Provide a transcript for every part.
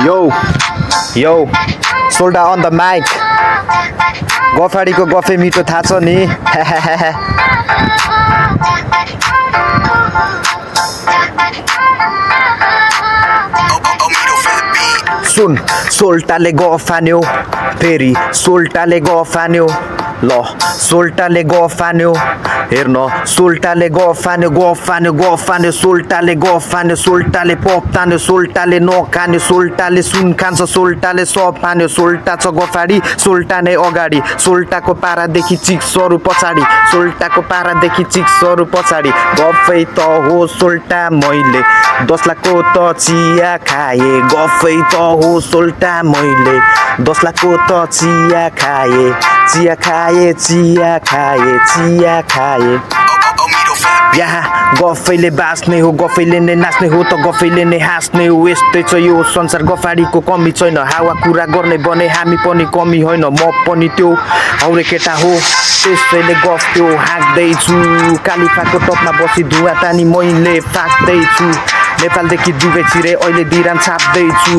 Yo, yo, Solda on the mic. गफाडीको गफे मिठो थाहा छ नि सुन सोल्टाले गफान्यो फेरि सोल्टाले गफान्यो ल सोल्टाले गफान्यो हेर्न सोल्टाले गफान्यो गफान्यो गफान्यो सोल्टाले गफान्यो सोल्टाले पप तान्यो सोल्टाले नखान्यो सोल्टाले सुन खान्छ सोल्टाले सब पान्यो सोल्टा छ गफाडी सोल्टा नै अगाडि सोल्टाको पारादेखि चिक्सहरू पछाडि सोल्टाको पारादेखि चिक्सहरू पछाडि गफै त हो सोल्टा मैले 10 लाखको त चिया खाए गफै त हो सोल्टा मैले 10 लाखको त चिया खाए चिया खाए चिया खाए चिया खाए यहाँ गफैले बाँच्ने हो गफैले नै नाच्ने हो त गफैले नै हाँस्ने हो यस्तै छ यो संसार गफाडीको कमी छैन हावा कुरा गर्ने बने हामी पनि कमी होइन म पनि त्यो हौरे केटा हो त्यसैले गफ त्यो हाँक्दैछु कालिफाको टपमा बसी धुवा तानी मैले फाक्दैछु नेपालदेखि दुबई छिरे अहिले दिराम छाप्दैछु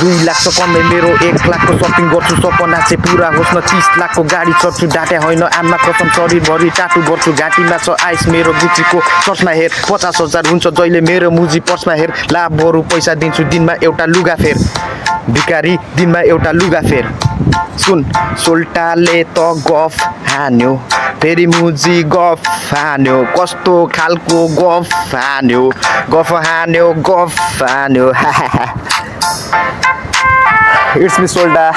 2 लाख छ कमै मेरो 1 लाखको सपिङ गर्छु सपना चाहिँ पुरा होस् न 30 लाखको गाडी चढ्छु डाटे होइन आमा कसम शरीरभरि टाटु गर्छु घाँटीमा छ आइस मेरो गुचीको चर्चमा हेर 50,000 हुन्छ जहिले मेरो मुजी पर्समा हेर लाभहरू पैसा दिन्छु दिनमा एउटा लुगा फेर भिकारी दिनमा एउटा लुगा फेर सुन सोल्टाले त गफ हान्यो फेरि मुजी गफ हान्यो कस्तो खालको गफ हान्यो गफ हान्यो It's me Solda.